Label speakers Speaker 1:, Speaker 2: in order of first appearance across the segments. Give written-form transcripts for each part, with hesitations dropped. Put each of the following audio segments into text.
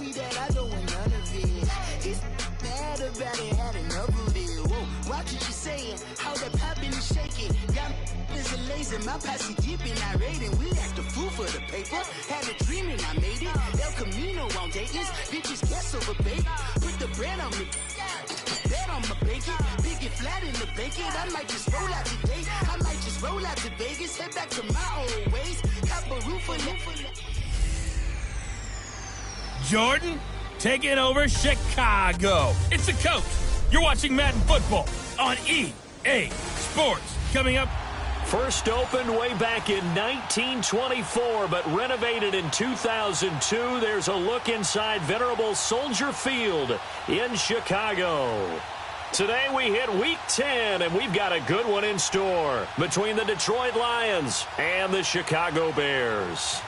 Speaker 1: Me that I don't want none of it. He's mad about it, had enough of it. Whoa, watch what you saying, how that poppin' and shaking. Got is a lazy, my posse dipping, I raiding. We act a fool for the paper. Had a dream and I made it. El Camino on Dayton's, bitches guess over bait. Put the bread on me. Bet on my bacon, big and flat in the bacon. I might just roll out today. I might just roll out to Vegas, head back to my old ways. Cop a roof for
Speaker 2: Jordan, taking over Chicago. It's the coach. You're watching Madden Football on EA Sports. Coming up.
Speaker 3: First opened way back in 1924, but renovated in 2002. There's a look inside venerable Soldier Field in Chicago. Today we hit Week 10, and we've got a good one in store between the Detroit Lions and the Chicago Bears.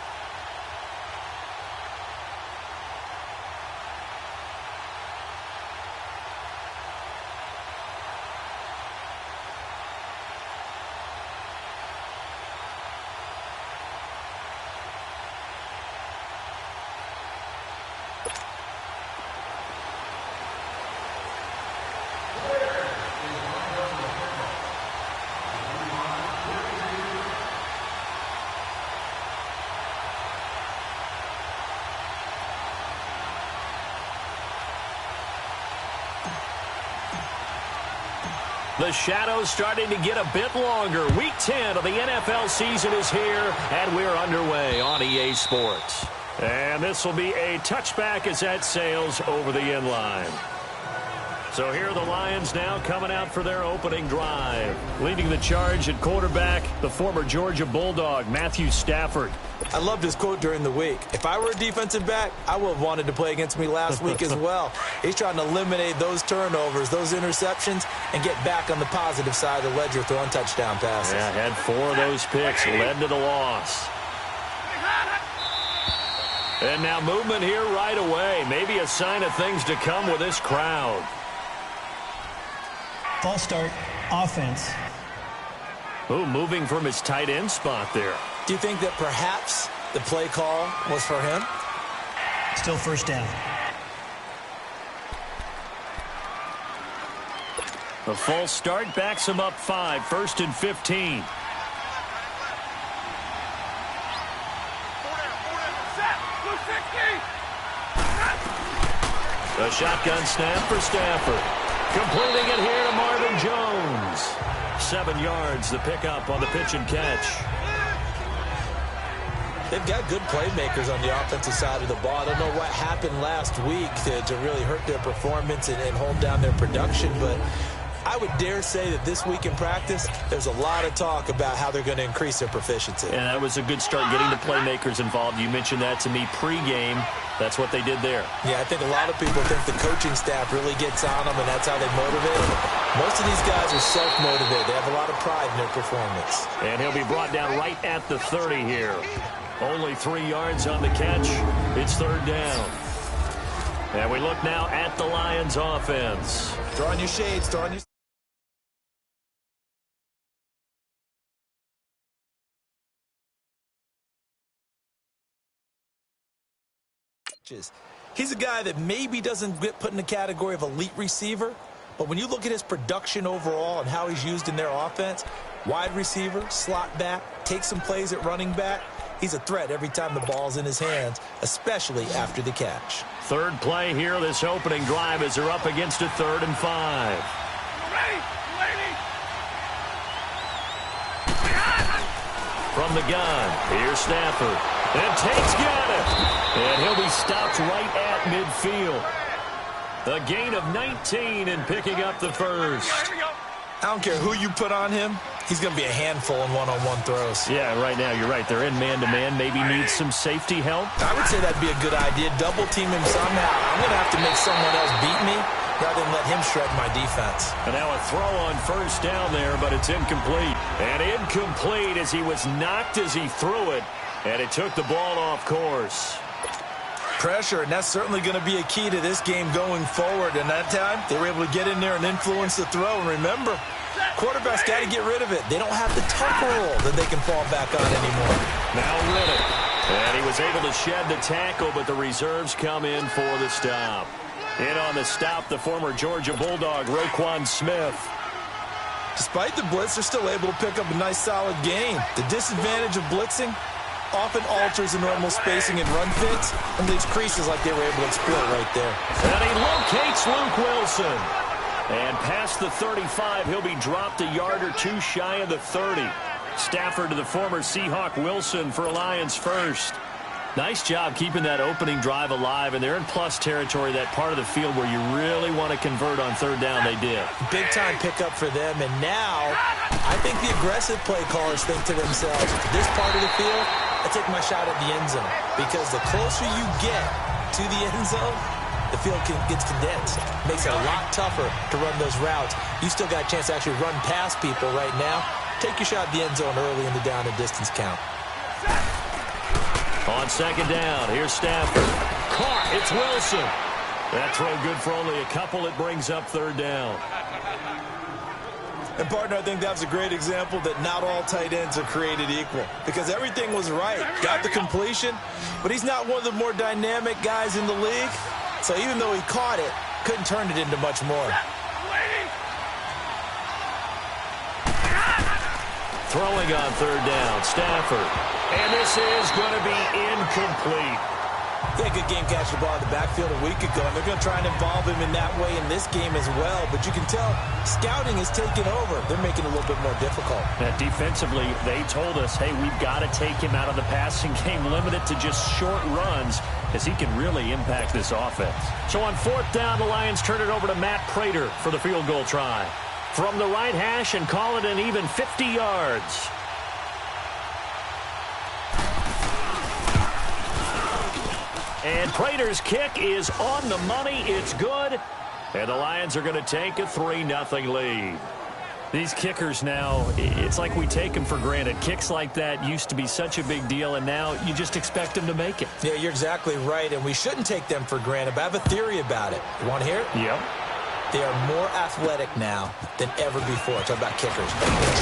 Speaker 3: The shadow's starting to get a bit longer. Week 10 of the NFL season is here, and we're underway on EA Sports. And this will be a touchback as that sails over the end line. So here are the Lions now coming out for their opening drive. Leading the charge at quarterback, the former Georgia Bulldog, Matthew Stafford.
Speaker 4: I loved his quote during the week. If I were a defensive back, I would have wanted to play against me last week as well. He's trying to eliminate those turnovers, those interceptions, and get back on the positive side of the ledger throwing touchdown passes.
Speaker 3: Yeah, had 4 of those picks, led to the loss. And now movement here right away. Maybe a sign of things to come with this crowd.
Speaker 5: False start, offense.
Speaker 3: Ooh, moving from his tight end spot there.
Speaker 4: Do you think that perhaps the play call was for him?
Speaker 5: Still first down.
Speaker 3: The false start backs him up 5, 1st and 15. The shotgun snap for Stafford. Completing it here to Marvin Jones. 7 yards, the pickup on the pitch and catch.
Speaker 4: They've got good playmakers on the offensive side of the ball. I don't know what happened last week to really hurt their performance and hold down their production, but I would dare say that this week in practice, there's a lot of talk about how they're going to increase their proficiency.
Speaker 3: And that was a good start getting the playmakers involved. You mentioned that to me pregame. That's what they did there.
Speaker 4: Yeah, I think a lot of people think the coaching staff really gets on them, and that's how they motivate them. Most of these guys are self-motivated. They have a lot of pride in their performance.
Speaker 3: And he'll be brought down right at the 30 here. Only 3 yards on the catch. It's 3rd down. And we look now at the Lions offense.
Speaker 4: Throw on your shades, throw on your... He's a guy that maybe doesn't get put in the category of elite receiver, but when you look at his production overall and how he's used in their offense, wide receiver, slot back, take some plays at running back, he's a threat every time the ball's in his hands, especially after the catch.
Speaker 3: 3rd play here, this opening drive as they're up against a 3rd and 5. From the gun, here's Stafford. And Tate's got it. And he'll be stopped right at midfield. A gain of 19 and picking up the first.
Speaker 4: I don't care who you put on him. He's going to be a handful in one-on-one throws.
Speaker 3: Yeah, right now, you're right. They're in man-to-man. Maybe needs some safety help.
Speaker 4: I would say that'd be a good idea. Double team him somehow. I'm going to have to make someone else beat me rather than let him shred my defense.
Speaker 3: And now a throw on 1st down there, but it's incomplete. And incomplete as he was knocked as he threw it. And it took the ball off course.
Speaker 4: Pressure, and that's certainly going to be a key to this game going forward. And that time, they were able to get in there and influence the throw. And remember, quarterbacks got to get rid of it. They don't have the tuck roll that they can fall back on anymore.
Speaker 3: Now Riddick. And he was able to shed the tackle, but the reserves come in for the stop. In on the stop, the former Georgia Bulldog, Roquan Smith.
Speaker 4: Despite the blitz, they're still able to pick up a nice, solid gain. The disadvantage of blitzing often alters the normal spacing and run fits and leaves creases like they were able to exploit right there.
Speaker 3: And he locates Luke Wilson. And past the 35, he'll be dropped a yard or two shy of the 30. Stafford to the former Seahawk Wilson for a Lions first. Nice job keeping that opening drive alive, and they're in plus territory, that part of the field where you really want to convert on third down. They did.
Speaker 4: Big-time pickup for them, and now I think the aggressive play callers think to themselves, this part of the field, I take my shot at the end zone, because the closer you get to the end zone, the field gets condensed. Makes it a lot tougher to run those routes. You still got a chance to actually run past people right now. Take your shot at the end zone early in the down and distance count.
Speaker 3: On second down, here's Stafford. Caught, it's Wilson. That throw good for only a couple. It brings up third down.
Speaker 4: And, partner, I think that was a great example that not all tight ends are created equal, because everything was right. Got the completion, but he's not one of the more dynamic guys in the league. So even though he caught it, couldn't turn it into much more.
Speaker 3: Throwing on third down, Stafford. And this is going to be incomplete.
Speaker 4: He had a good game catching the ball in the backfield a week ago, and they're going to try and involve him in that way in this game as well. But you can tell scouting is taking over. They're making it a little bit more difficult.
Speaker 3: And defensively, they told us, hey, we've got to take him out of the passing game, limit it to just short runs, as he can really impact this offense. So on fourth down, the Lions turn it over to Matt Prater for the field goal try. From the right hash and call it an even 50 yards. And Prater's kick is on the money. It's good. And the Lions are going to take a 3-0 lead. These kickers now, it's like we take them for granted. Kicks like that used to be such a big deal, and now you just expect them to make it.
Speaker 4: Yeah, you're exactly right, and we shouldn't take them for granted. But I have a theory about it. You want to hear it?
Speaker 3: Yep.
Speaker 4: They are more athletic now than ever before. Talk about kickers.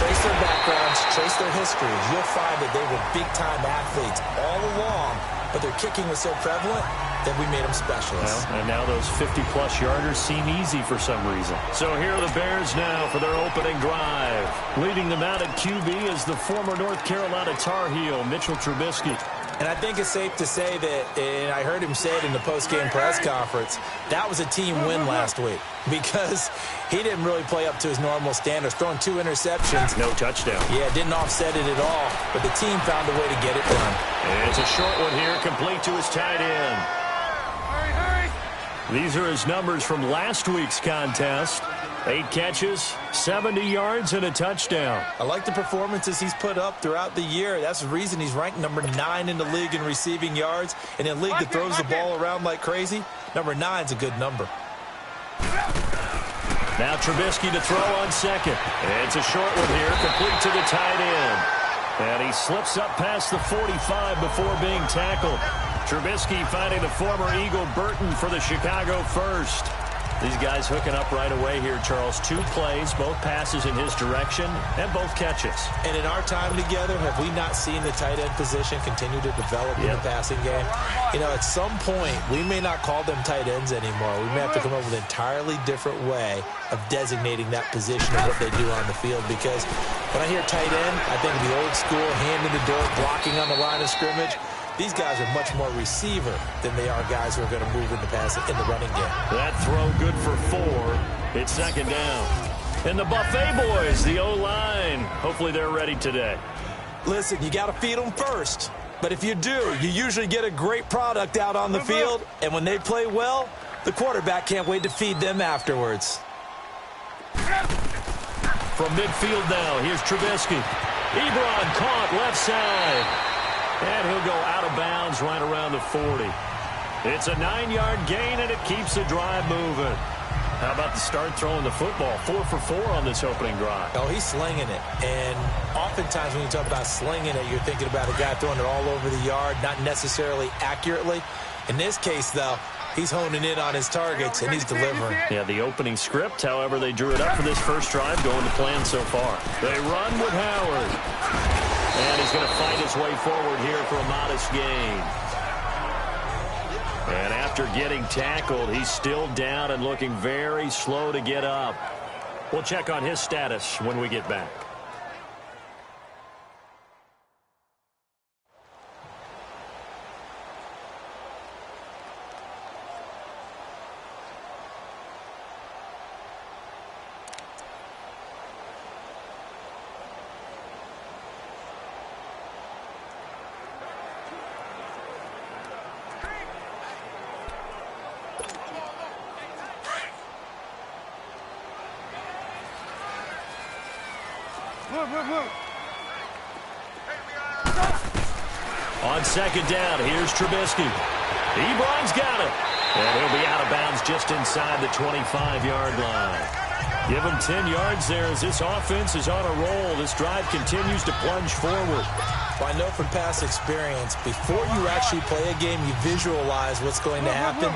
Speaker 4: Trace their backgrounds, trace their histories. You'll find that they were big-time athletes all along, but their kicking was so prevalent that we made them specialists.
Speaker 3: Well, and now those 50-plus yarders seem easy for some reason. So here are the Bears now for their opening drive. Leading them out at QB is the former North Carolina Tar Heel, Mitchell Trubisky.
Speaker 4: And I think it's safe to say that, and I heard him say it in the post-game press conference, that was a team win last week because he didn't really play up to his normal standards, throwing 2 interceptions.
Speaker 3: No touchdown.
Speaker 4: Yeah, didn't offset it at all, but the team found a way to get it done.
Speaker 3: And it's a short one here, complete to his tight end. These are his numbers from last week's contest. 8 catches, 70 yards, and a touchdown.
Speaker 4: I like the performances he's put up throughout the year. That's the reason he's ranked number 9 in the league in receiving yards. And in a league that throws the ball around like crazy, number 9's a good number.
Speaker 3: Now Trubisky to throw on second. It's a short one here, complete to the tight end. And he slips up past the 45 before being tackled. Trubisky finding the former Eagle Burton for the Chicago first. These guys hooking up right away here, Charles. 2 plays, both passes in his direction, and both catches.
Speaker 4: And in our time together, have we not seen the tight end position continue to develop in the passing game? You know, at some point, we may not call them tight ends anymore. We may have to come up with an entirely different way of designating that position and what they do on the field. Because when I hear tight end, I think of the old school, hand in the dirt, blocking on the line of scrimmage. These guys are much more receiver than they are guys who are going to move in the passing in the running game.
Speaker 3: That throw good for 4. It's second down. And the Buffet boys, the O-line, hopefully they're ready today.
Speaker 4: Listen, you got to feed them first. But if you do, you usually get a great product out on the field. And when they play well, the quarterback can't wait to feed them afterwards.
Speaker 3: From midfield now, here's Trubisky. Ebron caught left side. And he'll go out of bounds right around the 40. It's a 9-yard gain, and it keeps the drive moving. How about the start throwing the football? 4 for 4 on this opening drive.
Speaker 4: Oh, he's slinging it. And oftentimes when you talk about slinging it, you're thinking about a guy throwing it all over the yard, not necessarily accurately. In this case, though, he's honing in on his targets, and he's delivering.
Speaker 3: Yeah, the opening script, however, they drew it up for this first drive, going to plan so far. They run with Howard. And he's going to fight his way forward here for a modest gain. And after getting tackled, he's still down and looking very slow to get up. We'll check on his status when we get back. On second down, here's Trubisky. Ebron's got it. And he'll be out of bounds just inside the 25-yard line. Give him 10 yards there as this offense is on a roll. This drive continues to plunge forward.
Speaker 4: Well, I know from past experience, before you actually play a game, you visualize what's going to happen.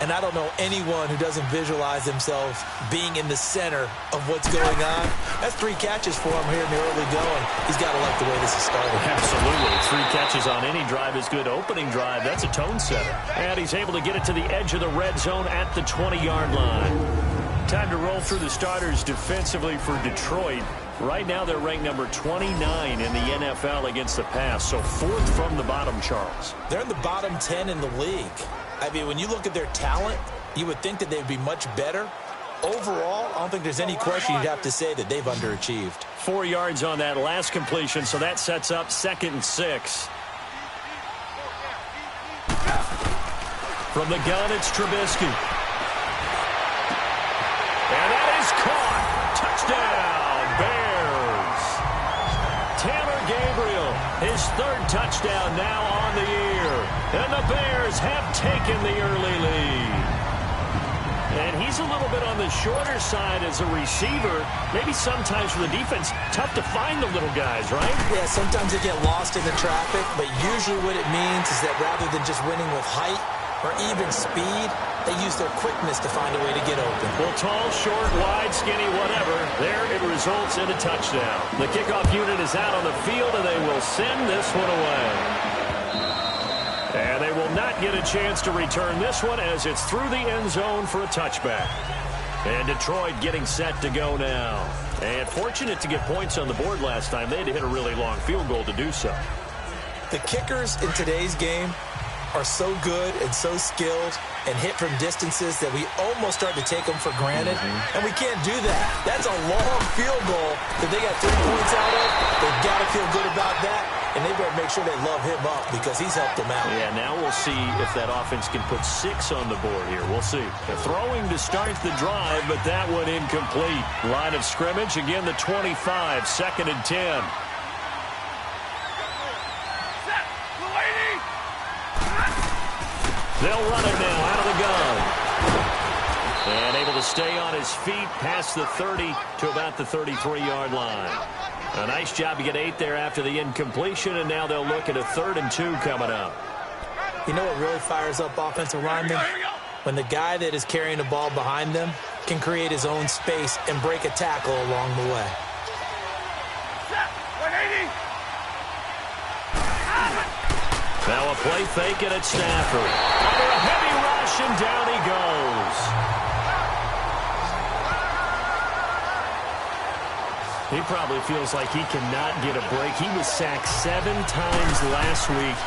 Speaker 4: And I don't know anyone who doesn't visualize themselves being in the center of what's going on. That's 3 catches for him here in the early going. He's got to like the way this is starting.
Speaker 3: Absolutely. 3 catches on any drive is good. Opening drive, that's a tone setter. And he's able to get it to the edge of the red zone at the 20-yard line. Time to roll through the starters defensively for Detroit. Right now they're ranked number 29 in the NFL against the pass. So 4th from the bottom, Charles.
Speaker 4: They're in the bottom 10 in the league. I mean, when you look at their talent, you would think that they'd be much better. Overall, I don't think there's any question you'd have to say that they've underachieved.
Speaker 3: 4 yards on that last completion, so that sets up 2nd and 6. From the gun, it's Trubisky. And that is caught. Touchdown, Bears. Taylor Gabriel, his 3rd touchdown now on the year. And the Bears have taken the early lead. And he's a little bit on the shorter side as a receiver. Maybe sometimes for the defense, tough to find the little guys, right?
Speaker 4: Yeah, sometimes they get lost in the traffic, but usually what it means is that rather than just winning with height or even speed, they use their quickness to find a way to get open.
Speaker 3: Well, tall, short, wide, skinny, whatever, there it results in a touchdown. The kickoff unit is out on the field, and they will send this one away. And they will not get a chance to return this one as it's through the end zone for a touchback. And Detroit getting set to go now. And fortunate to get points on the board last time. They had to hit a really long field goal to do so.
Speaker 4: The kickers in today's game are so good and so skilled and hit from distances that we almost start to take them for granted. And we can't do that. That's a long field goal that they got 3 points out of. They've got to feel good about that. And they better make sure they love him up because he's helped them out.
Speaker 3: Yeah, now we'll see if that offense can put 6 on the board here. We'll see. They're throwing to start the drive, but that one incomplete. Line of scrimmage, again the 25, 2nd and 10. They'll run it now out of the gun. And able to stay on his feet past the 30 to about the 33-yard line. A nice job to get 8 there after the incompletion, and now they'll look at a 3rd and 2 coming up.
Speaker 4: You know what really fires up offensive linemen? When the guy that is carrying the ball behind them can create his own space and break a tackle along the way.
Speaker 3: Now a play fake it at Stafford. Under a heavy rush, and down he goes. He probably feels like he cannot get a break. He was sacked 7 times last week.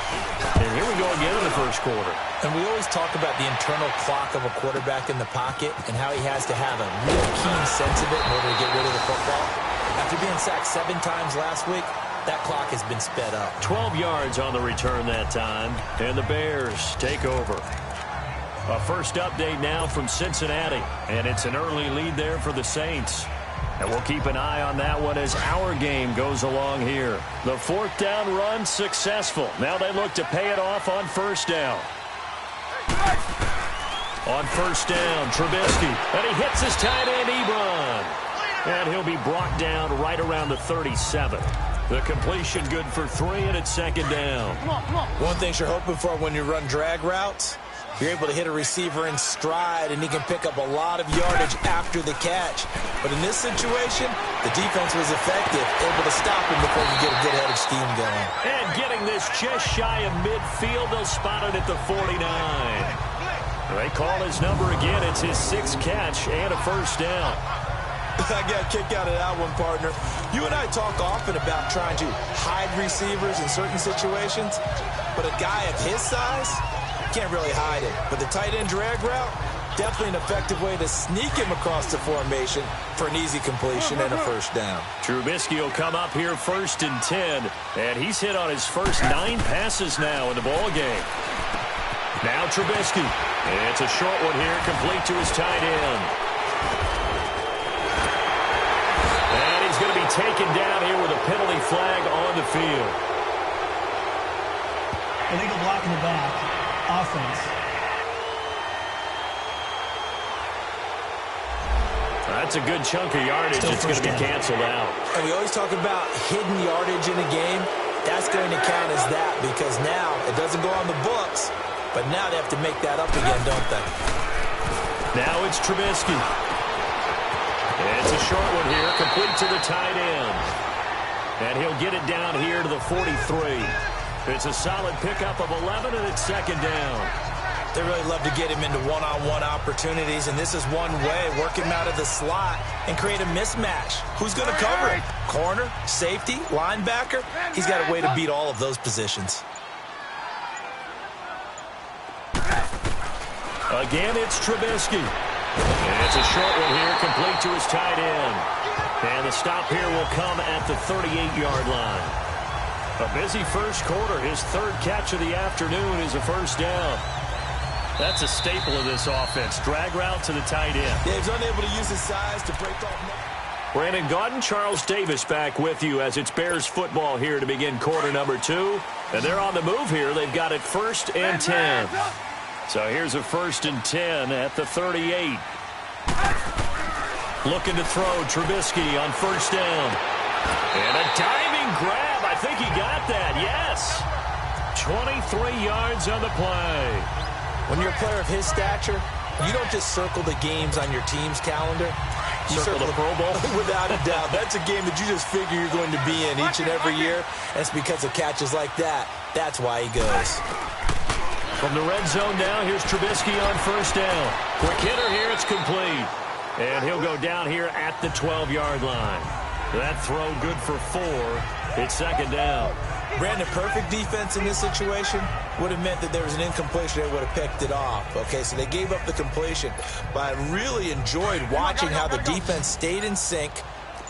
Speaker 3: And here we go again in the first quarter.
Speaker 4: And we always talk about the internal clock of a quarterback in the pocket and how he has to have a real keen sense of it in order to get rid of the football. After being sacked 7 times last week, that clock has been sped up.
Speaker 3: 12 yards on the return that time. And the Bears take over. A first update now from Cincinnati. And it's an early lead there for the Saints. And we'll keep an eye on that one as our game goes along here. The 4th down run successful. Now they look to pay it off on 1st down. On 1st down, Trubisky. And he hits his tight end, Ebron. And he'll be brought down right around the 37. The completion good for 3, and it's 2nd down.
Speaker 4: One thing you're hoping for when you run drag routes, You're able to hit a receiver in stride, and he can pick up a lot of yardage after the catch. But in this situation, the defense was effective, able to stop him before he could get a good head of steam going.
Speaker 3: And getting this just shy of midfield, they'll spot it at the 49. They call his number again. It's his 6th catch and a first down.
Speaker 4: I got a kick out of that one, partner. You and I talk often about trying to hide receivers in certain situations, but a guy of his size can't really hide it. But the tight end drag route, definitely an effective way to sneak him across the formation for an easy completion and a first down.
Speaker 3: Trubisky will come up here 1st and 10, and he's hit on his first 9 passes now in the ball game. Now Trubisky. It's a short one here, complete to his tight end. And he's going to be taken down here with a penalty flag on the field.
Speaker 5: Illegal block in the back. Offense.
Speaker 3: That's a good chunk of yardage. It's going to be canceled out.
Speaker 4: And we always talk about hidden yardage in a game. That's going to count as that because now it doesn't go on the books, but now they have to make that up again, don't they?
Speaker 3: Now it's Trubisky. It's a short one here, complete to the tight end. And he'll get it down here to the 43. It's a solid pickup of 11, and it's 2nd down.
Speaker 4: They really love to get him into one-on-one opportunities, and this is one way, work him out of the slot and create a mismatch. Who's going to cover him? Corner, safety, linebacker? He's got a way to beat all of those positions.
Speaker 3: Again, it's Trubisky. And it's a short one here, complete to his tight end. And the stop here will come at the 38-yard line. A busy first quarter. His 3rd catch of the afternoon is a first down. That's a staple of this offense. Drag route to the tight end.
Speaker 4: Yeah, he's unable to use his size to break off.
Speaker 3: Brandon Gaudin, Charles Davis back with you as it's Bears football here to begin quarter number 2. And they're on the move here. They've got it 1st and 10. So here's a 1st and 10 at the 38. Looking to throw Trubisky on first down. And a diving grab. I think he got that. Yes. 23 yards on the play.
Speaker 4: When you're a player of his stature, you don't just circle the games on your team's calendar. You
Speaker 3: circle the Pro Bowl?
Speaker 4: Without a doubt. That's a game that you just figure you're going to be in each and every year. And it's because of catches like that. That's why he goes.
Speaker 3: From the red zone now, here's Trubisky on first down. Quick hitter here, it's complete. And he'll go down here at the 12-yard line. That throw good for 4. It's 2nd down.
Speaker 4: Brandon, perfect defense in this situation would have meant that there was an incompletion. They would have picked it off. Okay, so they gave up the completion. But I really enjoyed watching how the defense stayed in sync,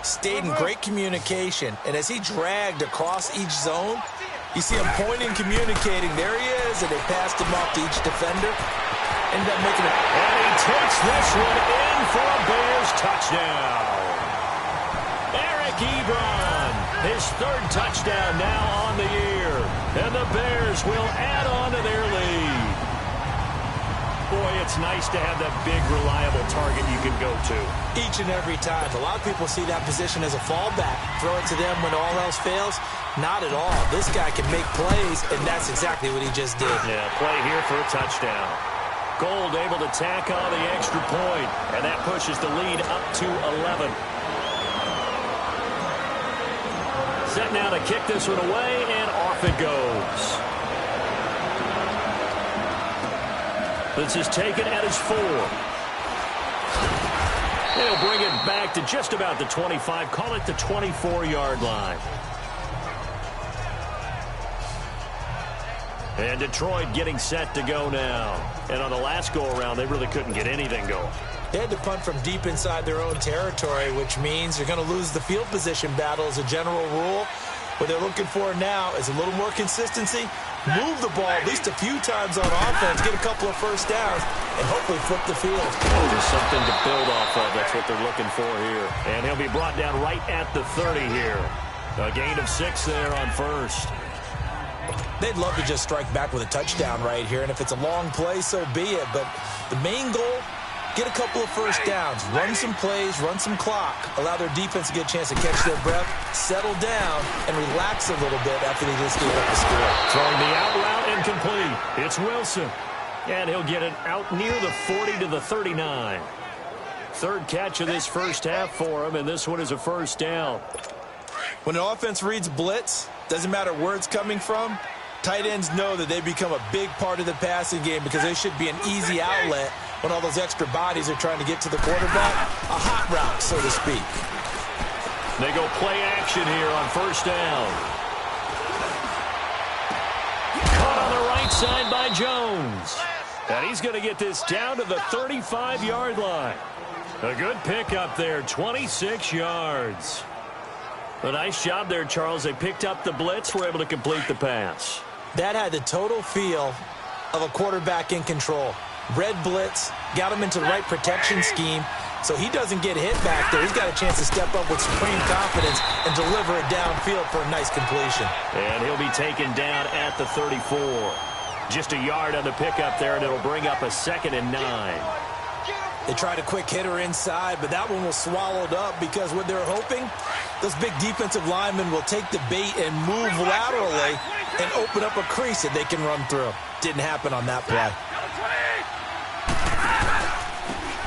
Speaker 4: stayed in great communication. And as he dragged across each zone, you see him pointing, communicating. There he is, and they passed him off to each defender. Ended up making it.
Speaker 3: And he takes this one in for a Bears touchdown. Eric Ebron, his 3rd touchdown now on the year. And the Bears will add on to their lead. Boy, it's nice to have that big, reliable target you can go to.
Speaker 4: Each and every time. A lot of people see that position as a fallback. Throw it to them when all else fails. Not at all. This guy can make plays, and that's exactly what he just did.
Speaker 3: Yeah, play here for a touchdown. Gold able to tack on the extra point, and that pushes the lead up to 11. Set now to kick this one away, and off it goes. This is taken at his 4. They'll bring it back to just about the 25. Call it the 24-yard line. And Detroit getting set to go now. And on the last go-around, they really couldn't get anything going.
Speaker 4: They had to punt from deep inside their own territory, which means they're going to lose the field position battle as a general rule. What they're looking for now is a little more consistency, move the ball at least a few times on offense, get a couple of first downs, and hopefully flip the field.
Speaker 3: Oh, just something to build off of. That's what they're looking for here. And he'll be brought down right at the 30 here. A gain of 6 there on first.
Speaker 4: They'd love to just strike back with a touchdown right here, and if it's a long play, so be it. But the main goal, get a couple of first downs, run some plays, run some clock, allow their defense to get a chance to catch their breath, settle down, and relax a little bit after they just gave up the score.
Speaker 3: Throwing the out route incomplete. It's Wilson. And he'll get it out near the 40 to the 39. Third catch of this first half for him, and this one is a first down.
Speaker 4: When an offense reads blitz, doesn't matter where it's coming from, tight ends know that they become a big part of the passing game because they should be an easy outlet when all those extra bodies are trying to get to the quarterback. A hot route, so to speak.
Speaker 3: They go play action here on first down. Caught on the right side by Jones. And he's going to get this down to the 35-yard line. A good pickup there, 26 yards. A nice job there, Charles. They picked up the blitz, were able to complete the pass.
Speaker 4: That had the total feel of a quarterback in control. Red blitz, got him into the right protection scheme, so he doesn't get hit back there. He's got a chance to step up with supreme confidence and deliver it downfield for a nice completion.
Speaker 3: And he'll be taken down at the 34. Just a yard on the pickup there, and it'll bring up a 2nd and 9.
Speaker 4: They tried a quick hitter inside, but that one was swallowed up because what they're hoping, those big defensive linemen will take the bait and move laterally and open up a crease that they can run through. Didn't happen on that play.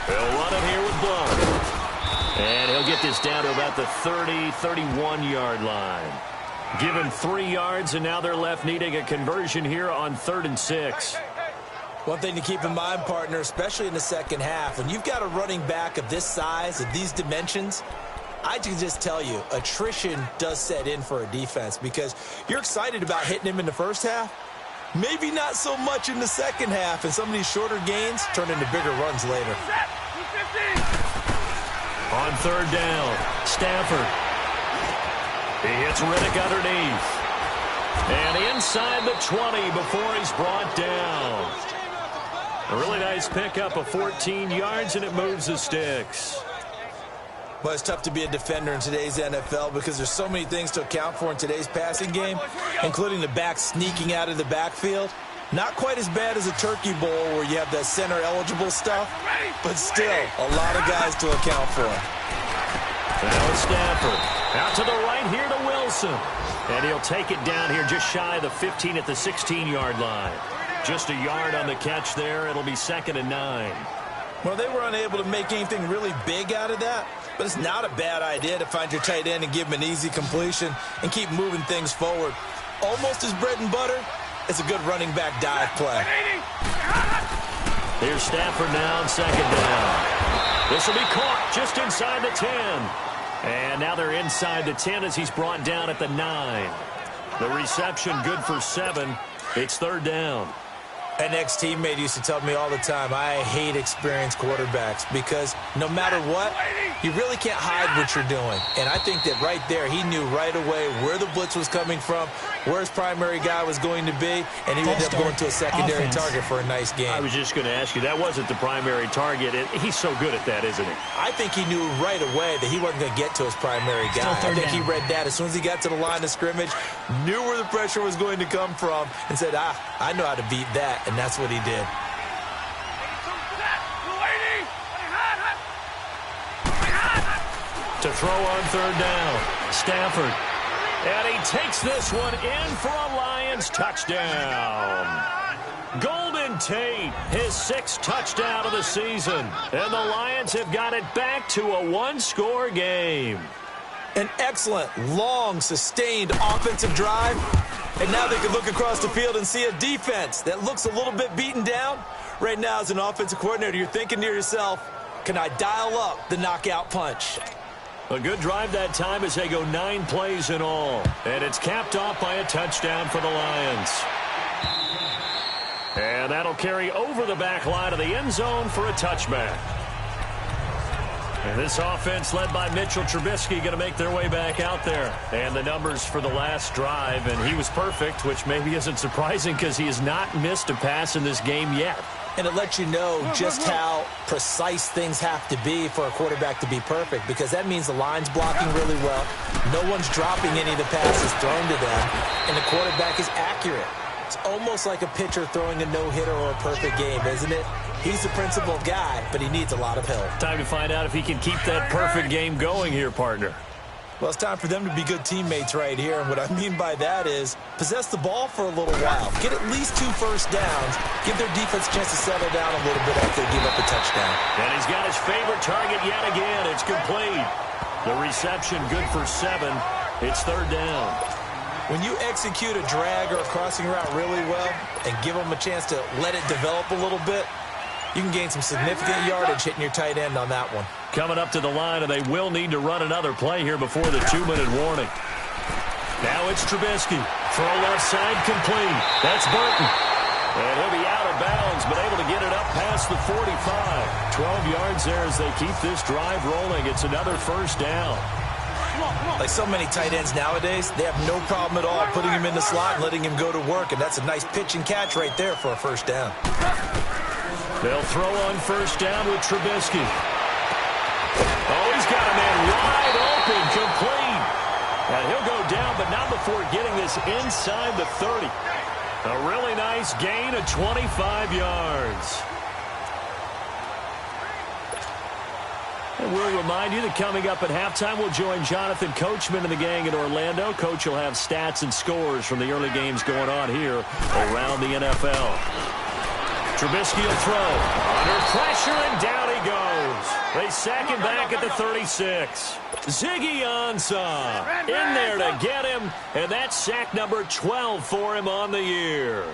Speaker 3: They'll run it here with Blunt. And he'll get this down to about the 30, 31-yard line. Given 3 yards, and now they're left needing a conversion here on 3rd and 6.
Speaker 4: One thing to keep in mind, partner, especially in the second half, when you've got a running back of this size, of these dimensions, I can just tell you, attrition does set in for a defense because you're excited about hitting him in the first half. Maybe not so much in the second half, and some of these shorter gains turn into bigger runs later.
Speaker 3: On 3rd down, Stafford. He hits Riddick underneath. And inside the 20 before he's brought down. A really nice pickup of 14 yards, and it moves the sticks.
Speaker 4: Well, it's tough to be a defender in today's NFL because there's so many things to account for in today's passing game, including the back sneaking out of the backfield. Not quite as bad as a turkey bowl where you have that center-eligible stuff, but still a lot of guys to account for.
Speaker 3: Now Stafford. Out to the right here to Wilson. And he'll take it down here just shy of the 15 at the 16-yard line. Just a yard on the catch there. It'll be 2nd and 9.
Speaker 4: Well, they were unable to make anything really big out of that, but it's not a bad idea to find your tight end and give him an easy completion and keep moving things forward. Almost as bread and butter, it's a good running back dive play.
Speaker 3: Here's Stafford now on 2nd down. This will be caught just inside the 10. And now they're inside the 10 as he's brought down at the 9. The reception good for 7. It's 3rd down.
Speaker 4: An ex-teammate used to tell me all the time, I hate experienced quarterbacks because no matter what, you really can't hide what you're doing. And I think that right there, he knew right away where the blitz was coming from, where his primary guy was going to be, and he ended up going to a secondary target for a nice game.
Speaker 3: I was just going to ask you, that wasn't the primary target. He's so good at that, isn't he?
Speaker 4: I think he knew right away that he wasn't going to get to his primary guy. I think he read that as soon as he got to the line of scrimmage, knew where the pressure was going to come from, and said, I know how to beat that. And that's what he did.
Speaker 3: To throw on 3rd down, Stafford. And he takes this one in for a Lions touchdown. Golden Tate, his 6th touchdown of the season. And the Lions have got it back to a one-score game.
Speaker 4: An excellent, long, sustained offensive drive. And now they can look across the field and see a defense that looks a little bit beaten down. Right now, as an offensive coordinator, you're thinking to yourself, can I dial up the knockout punch?
Speaker 3: A good drive that time as they go 9 plays in all. And it's capped off by a touchdown for the Lions. And that'll carry over the back line of the end zone for a touchback. And this offense led by Mitchell Trubisky going to make their way back out there. And the numbers for the last drive, and he was perfect, which maybe isn't surprising because he has not missed a pass in this game yet.
Speaker 4: And it lets you know just how precise things have to be for a quarterback to be perfect, because that means the line's blocking really well. No one's dropping any of the passes thrown to them, and the quarterback is accurate. It's almost like a pitcher throwing a no-hitter or a perfect game, isn't it? He's the principal guy, but he needs a lot of help.
Speaker 3: Time to find out if he can keep that perfect game going here, partner.
Speaker 4: Well, it's time for them to be good teammates right here. And what I mean by that is possess the ball for a little while. Get at least 2 first downs. Give their defense a chance to settle down a little bit after they give up a touchdown.
Speaker 3: And he's got his favorite target yet again. It's complete. The reception good for 7. It's 3rd down.
Speaker 4: When you execute a drag or a crossing route really well and give them a chance to let it develop a little bit, you can gain some significant yardage hitting your tight end on that one.
Speaker 3: Coming up to the line, and they will need to run another play here before the 2-minute warning. Now it's Trubisky. Throw left side complete. That's Burton. And he'll be out of bounds, but able to get it up past the 45. 12 yards there as they keep this drive rolling. It's another 1st down.
Speaker 4: Like so many tight ends nowadays, they have no problem at all putting him in the slot and letting him go to work, and that's a nice pitch and catch right there for a 1st down.
Speaker 3: They'll throw on 1st down with Trubisky. Oh, he's got a man wide open, complete. And he'll go down, but not before getting this inside the 30. A really nice gain of 25 yards. And we'll remind you that coming up at halftime, we'll join Jonathan Coachman and the gang in Orlando. Coach will have stats and scores from the early games going on here around the NFL. Trubisky will throw. Under pressure, and down he goes. They sack him back at the 36. Ziggy Ansah in there to get him, and that's sack number 12 for him on the year.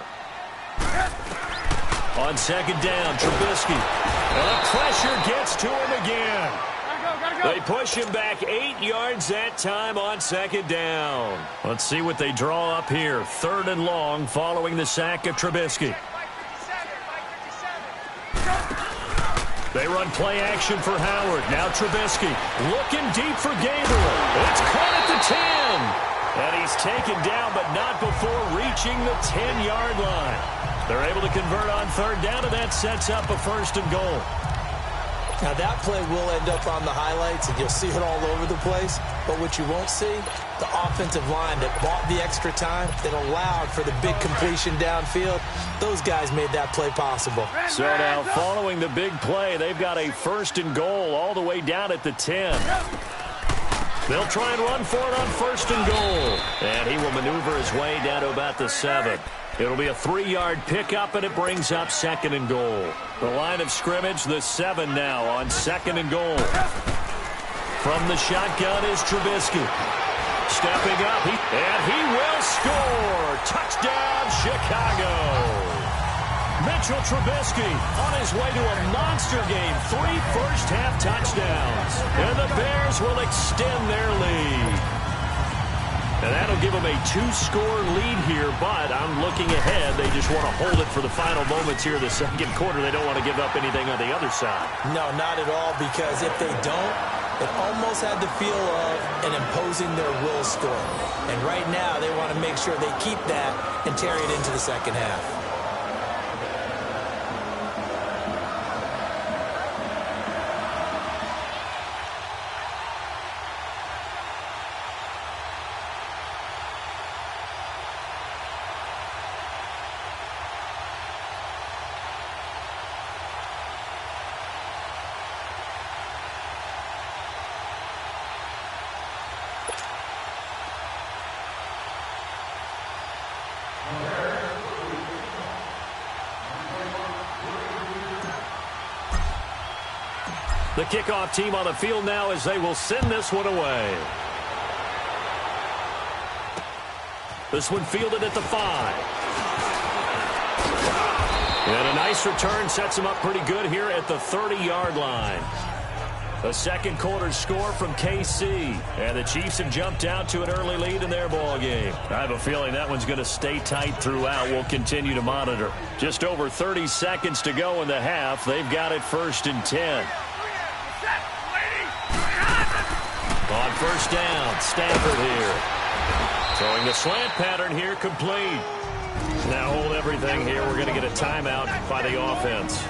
Speaker 3: On 2nd down, Trubisky. And the pressure gets to him again. They push him back 8 yards that time on 2nd down. Let's see what they draw up here. 3rd and long following the sack of Trubisky. They run play action for Howard. Now Trubisky looking deep for Gabriel. It's caught at the 10. And he's taken down, but not before reaching the 10-yard line. They're able to convert on 3rd down, and that sets up a 1st and goal.
Speaker 4: Now that play will end up on the highlights, and you'll see it all over the place. But what you won't see, the offensive line that bought the extra time, that allowed for the big completion downfield, those guys made that play possible.
Speaker 3: So now following the big play, they've got a 1st and goal all the way down at the 10. They'll try and run for it on 1st and goal. And he will maneuver his way down to about the 7. It'll be a 3-yard pickup, and it brings up 2nd and goal. The line of scrimmage, the 7 now on 2nd and goal. From the shotgun is Trubisky. Stepping up, and he will score. Touchdown, Chicago. Mitchell Trubisky on his way to a monster game. 3 first-half touchdowns. And the Bears will extend their lead. And that'll give them a 2-score lead here, but I'm looking ahead. They just want to hold it for the final moments here in the 2nd quarter. They don't want to give up anything on the other side.
Speaker 4: No, not at all, because if they don't, it almost had the feel of an imposing their will score. And right now, they want to make sure they keep that and carry it into the 2nd half.
Speaker 3: The kickoff team on the field now as they will send this one away. This one fielded at the 5. And a nice return sets him up pretty good here at the 30-yard line. A 2nd quarter score from KC. And the Chiefs have jumped out to an early lead in their ball game. I have a feeling that one's going to stay tight throughout. We'll continue to monitor. Just over 30 seconds to go in the half. They've got it 1st and 10. On 1st down, Stafford here. Throwing the slant pattern here, complete. Now hold everything here. We're going to get a timeout by the offense,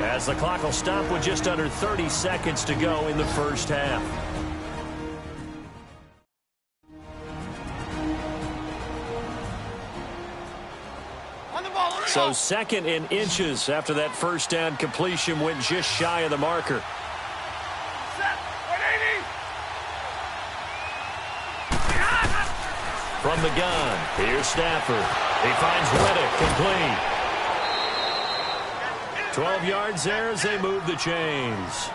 Speaker 3: as the clock will stop with just under 30 seconds to go in the 1st half. So 2nd and inches after that 1st down completion went just shy of the marker. From the gun, here's Stafford. He finds Reddick, complete. 12 yards there as they move the chains.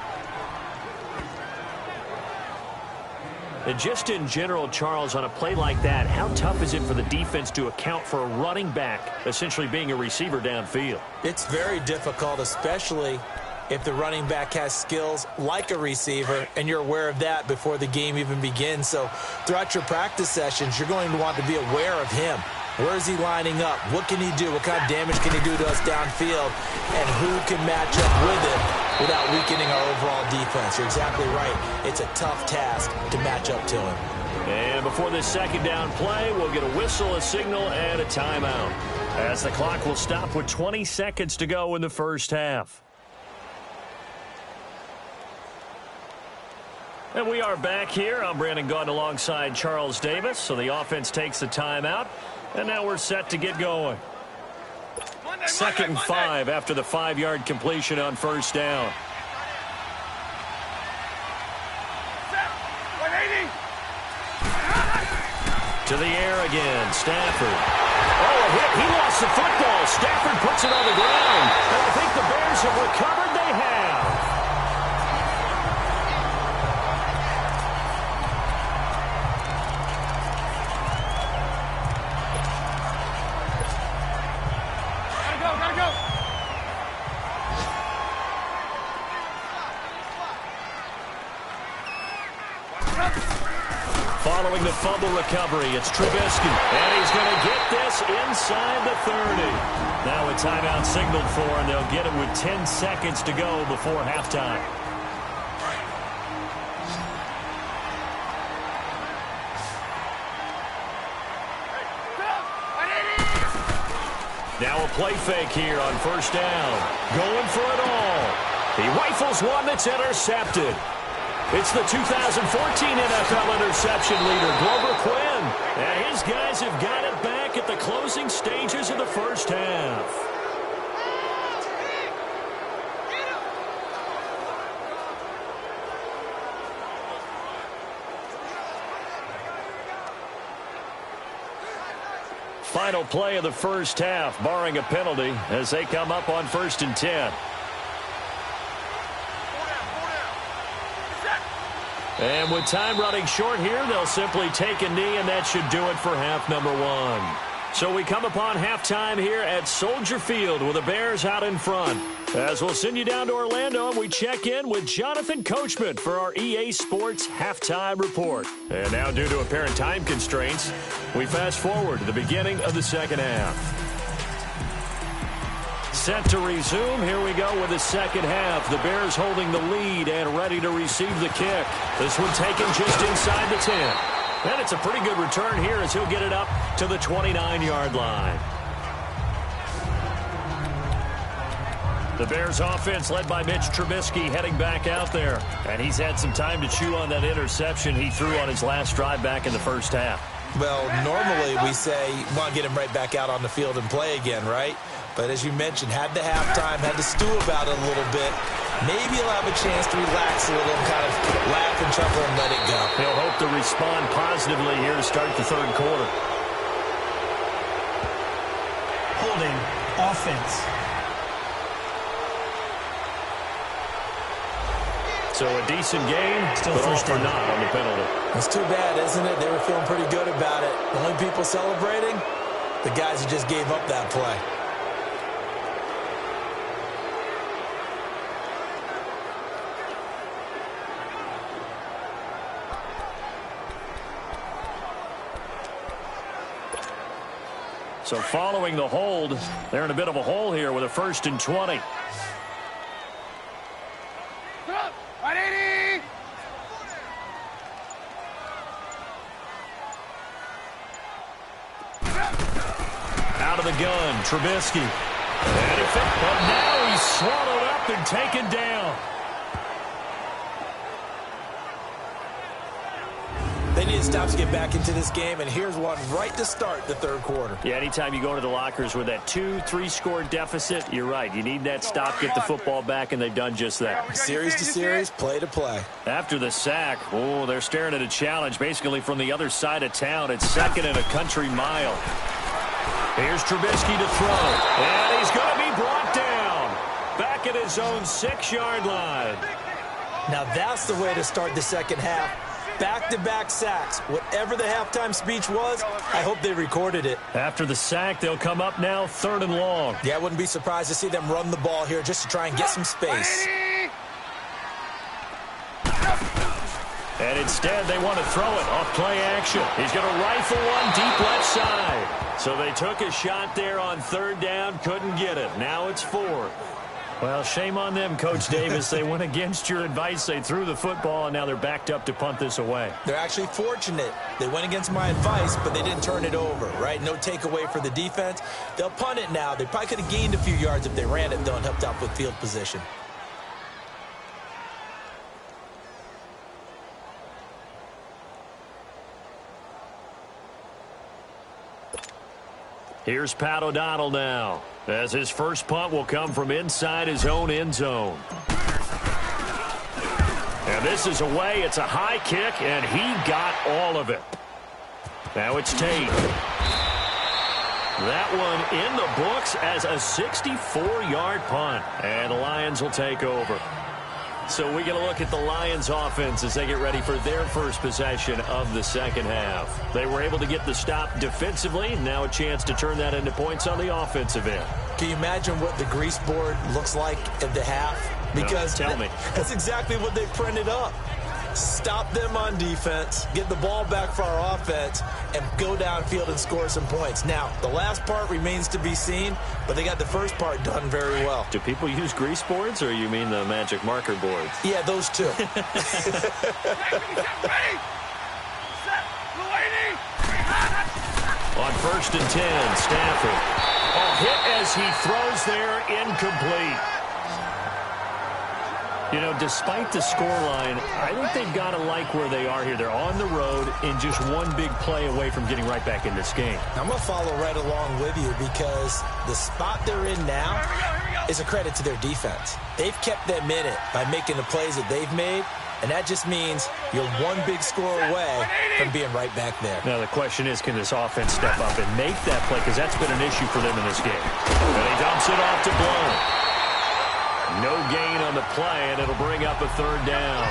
Speaker 3: And just in general, Charles, on a play like that, how tough is it for the defense to account for a running back essentially being a receiver downfield?
Speaker 4: It's very difficult, especially if the running back has skills like a receiver, and you're aware of that before the game even begins. So throughout your practice sessions, you're going to want to be aware of him. Where is he lining up? What can he do? What kind of damage can he do to us downfield? And who can match up with him without weakening our overall defense? You're exactly right. It's a tough task to match up to him.
Speaker 3: And before this second down play, we'll get a whistle, a signal, and a timeout, as the clock will stop with 20 seconds to go in the first half. And we are back here. I'm Brandon Gaudin alongside Charles Davis. So the offense takes a timeout, and now we're set to get going. Second and 5 after the 5-yard completion on first down. To the air again, Stafford. Oh, a hit. He lost the football. Stafford puts it on the ground. And I think the Bears have recovered. They have.
Speaker 2: Gotta go.
Speaker 3: Following the fumble recovery, it's Trubisky. And he's going to get this inside the 30. Now a timeout signaled for, and they'll get it with 10 seconds to go before halftime. Now a play fake here on first down. Going for it all. He rifles one that's intercepted. It's the 2014 NFL interception leader, Glover Quinn. And his guys have got it back at the closing stages of the first half. Final play of the first half, barring a penalty, as they come up on 1st and 10. And with time running short here, they'll simply take a knee, and that should do it for half number 1. So we come upon halftime here at Soldier Field with the Bears out in front. As we'll send you down to Orlando, and we check in with Jonathan Coachman for our EA Sports Halftime Report. And now, due to apparent time constraints, we fast forward to the beginning of the second half. Set to resume. Here we go with the second half. The Bears holding the lead and ready to receive the kick. This one taken just inside the 10. And it's a pretty good return here as he'll get it up to the 29-yard line. The Bears offense led by Mitch Trubisky heading back out there. And he's had some time to chew on that interception he threw on his last drive back in the first half.
Speaker 4: Well, normally we say, want to get him right back out on the field and play again, right? But as you mentioned, had the halftime, had to stew about it a little bit. Maybe he'll have a chance to relax a little and kind of laugh and chuckle and let it go.
Speaker 3: He'll hope to respond positively here to start the third quarter.
Speaker 5: Holding offense.
Speaker 3: So a decent game,
Speaker 5: Still
Speaker 3: but all
Speaker 5: first
Speaker 3: for
Speaker 5: down.
Speaker 3: naught on the penalty.
Speaker 4: It's too bad, isn't it? They were feeling pretty good about it. The only people celebrating, the guys who just gave up that play.
Speaker 3: So following the hold, they're in a bit of a hole here with a 1st and 20. Out of the gun, Trubisky. And now he's swallowed up and taken down.
Speaker 4: They need to stop to get back into this game, and here's one right to start the third quarter.
Speaker 3: Yeah, anytime you go into the lockers with that 2-3 score deficit, you're right. You need that stop, get the football back, and they've done just that.
Speaker 4: Series to series, play to play.
Speaker 3: After the sack, they're staring at a challenge basically from the other side of town. It's 2nd and a country mile. Here's Trubisky to throw, and he's going to be brought down. Back at his own 6-yard line.
Speaker 4: Now that's the way to start the second half. Back-to-back sacks. Whatever the halftime speech was, I hope they recorded it.
Speaker 3: After the sack, they'll come up now 3rd and long.
Speaker 4: Yeah, I wouldn't be surprised to see them run the ball here just to try and get some space.
Speaker 3: And instead, they want to throw it off play action. He's going to rifle one deep left side. So they took a shot there on 3rd down, couldn't get it. Now it's 4th. Well, shame on them, Coach Davis. They went against your advice. They threw the football, and now they're backed up to punt this away.
Speaker 4: They're actually fortunate. They went against my advice, but they didn't turn it over, right? No takeaway for the defense. They'll punt it now. They probably could have gained a few yards if they ran it, though, and helped out with field position.
Speaker 3: Here's Pat O'Donnell now, as his first punt will come from inside his own end zone. And this is away. It's a high kick, and he got all of it. Now it's Tate. That one in the books as a 64-yard punt. And the Lions will take over. So we get a look at the Lions offense as they get ready for their first possession of the second half. They were able to get the stop defensively. Now a chance to turn that into points on the offensive end.
Speaker 4: Can you imagine what the grease board looks like at the half? Because
Speaker 3: no, tell me.
Speaker 4: That's exactly what they printed up. Stop them on defense, get the ball back for our offense, and go downfield and score some points. Now, the last part remains to be seen, but they got the first part done very well.
Speaker 3: Do people use grease boards, or you mean the magic marker boards?
Speaker 4: Yeah, those two.
Speaker 3: On 1st and 10, Stafford. Hit as he throws there, incomplete. You know, despite the scoreline, I think they've got to like where they are here. They're on the road and just one big play away from getting right back in this game.
Speaker 4: I'm going to follow right along with you because the spot they're in now is a credit to their defense. They've kept them in it by making the plays that they've made, and that just means you're one big score away from being right back there.
Speaker 3: Now, the question is, can this offense step up and make that play? Because that's been an issue for them in this game. And he dumps it off to Blount. No gain on the play, and it'll bring up a 3rd down.